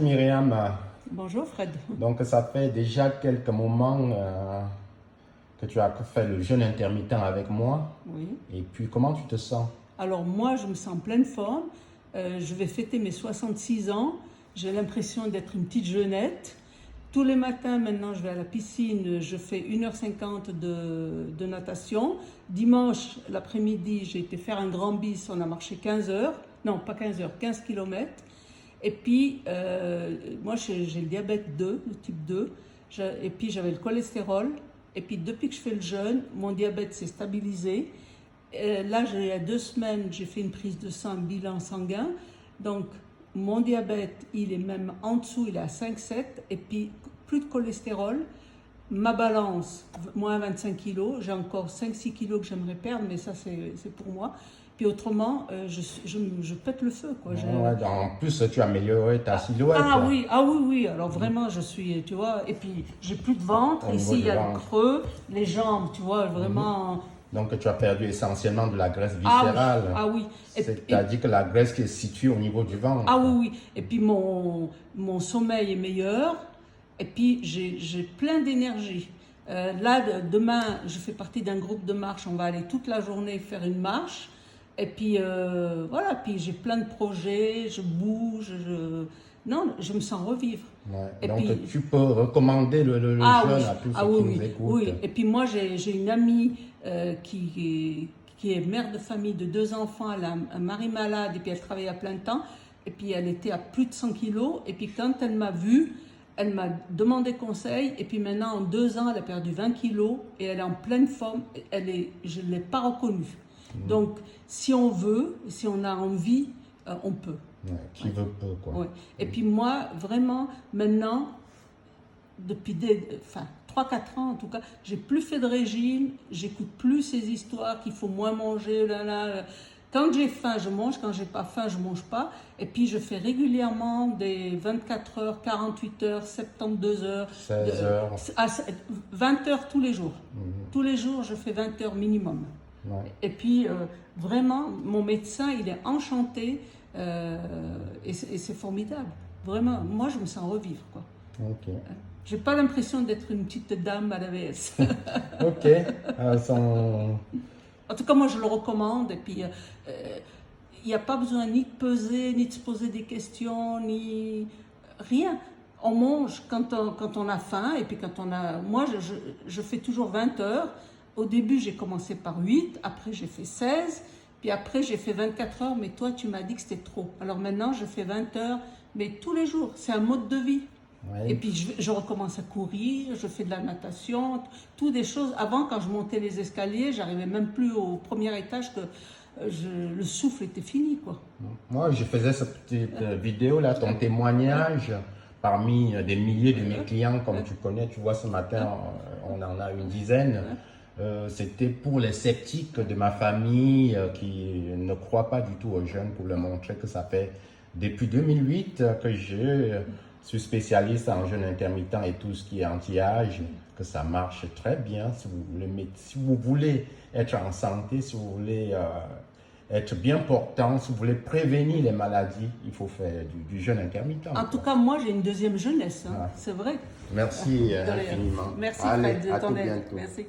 Myriam, Bonjour Fred. donc ça fait déjà quelques moments que tu as fait le jeûne intermittent avec moi. Oui. Et puis, comment tu te sens? Alors moi, je me sens en pleine forme. Je vais fêter mes 66 ans. J'ai l'impression d'être une petite jeunette. Tous les matins, maintenant, je vais à la piscine. Je fais 1h50 de natation. Dimanche, l'après-midi, j'ai été faire un grand bis. On a marché 15 heures. Non, pas 15 heures, 15 kilomètres. Et puis, moi, j'ai le diabète 2, le type 2. Et puis, j'avais le cholestérol. Et puis, depuis que je fais le jeûne, mon diabète s'est stabilisé. Là, il y a 2 semaines, j'ai fait une prise de sang, un bilan sanguin. Donc, mon diabète, il est même en dessous, il est à 5,7. Et puis, plus de cholestérol. Ma balance, moins 25 kilos. J'ai encore 5-6 kilos que j'aimerais perdre, mais ça, c'est pour moi. Puis autrement, je pète le feu, quoi. Ouais, en plus, tu as amélioré ta silhouette. Ah oui, oui. Alors vraiment, je suis, tu vois. Et puis, j'ai plus de ventre. Au Ici, niveau il y a du le ventre. creux, les jambes, tu vois, vraiment. Donc, tu as perdu essentiellement de la graisse Ah oui, viscérale. ah oui. C'est-à-dire que la graisse qui est située au niveau du ventre. Ah oui, oui. Et puis, mon sommeil est meilleur. Et puis, j'ai plein d'énergie. Là, demain, je fais partie d'un groupe de marche. On va aller toute la journée faire une marche. Et puis, voilà. Puis, j'ai plein de projets. Je bouge. Non, je me sens revivre. Ouais. Et Donc, puis, tu peux recommander le jeûne à tous ceux oui, qui nous oui, écoutent. oui. Et puis moi, j'ai une amie qui est mère de famille de 2 enfants. Elle a un mari malade et puis elle travaille à plein temps. Et puis elle était à plus de 100 kilos. Et puis quand elle m'a vue, elle m'a demandé conseil. Et puis maintenant, en 2 ans, elle a perdu 20 kilos et elle est en pleine forme. Je ne l'ai pas reconnue. Donc, si on veut, si on a envie, on peut. Ouais, qui veut peu, quoi. Ouais. Et puis moi, vraiment, maintenant, depuis 3-4 ans en tout cas, j'ai plus fait de régime, j'écoute plus ces histoires qu'il faut moins manger, là. Quand j'ai faim, je mange, quand j'ai pas faim, je mange pas. Et puis je fais régulièrement des 24 heures, 48 heures, 72 heures, 16 heures. 20 heures tous les jours. Tous les jours, je fais 20 heures minimum. Ouais. Et puis, vraiment, mon médecin, il est enchanté et c'est formidable. Vraiment, moi, je me sens revivre, quoi. Ok. J'ai pas l'impression d'être une petite dame à l'AVS. Ok. En tout cas, moi, je le recommande. Et puis, il n'y a pas besoin ni de peser, ni de se poser des questions, ni rien. On mange quand on a faim. Et puis, quand on a. Moi, je fais toujours 20 heures. Au début, j'ai commencé par 8. Après, j'ai fait 16. Puis après, j'ai fait 24 heures. Mais toi, tu m'as dit que c'était trop. Alors maintenant, je fais 20 heures. Mais tous les jours. C'est un mode de vie. Ouais. Et puis je recommence à courir, je fais de la natation, toutes des choses. Avant, quand je montais les escaliers, j'arrivais même plus au premier étage que le souffle était fini, quoi. Moi, je faisais cette petite vidéo là, ton témoignage parmi des milliers de mes clients, comme tu connais. Tu vois, ce matin, on en a une dizaine. C'était pour les sceptiques de ma famille qui ne croient pas du tout au jeûne, pour leur montrer que ça fait depuis 2008 que je suis spécialiste en jeûne intermittent et tout ce qui est anti-âge, que ça marche très bien. Si vous voulez être en santé, si vous voulez être bien portant, si vous voulez prévenir les maladies, il faut faire du jeûne intermittent. En tout cas, moi, j'ai une deuxième jeunesse, hein. Ouais. C'est vrai. Merci De rien. infiniment. Merci Allez, Fred de à ton tout aide. bientôt. Merci.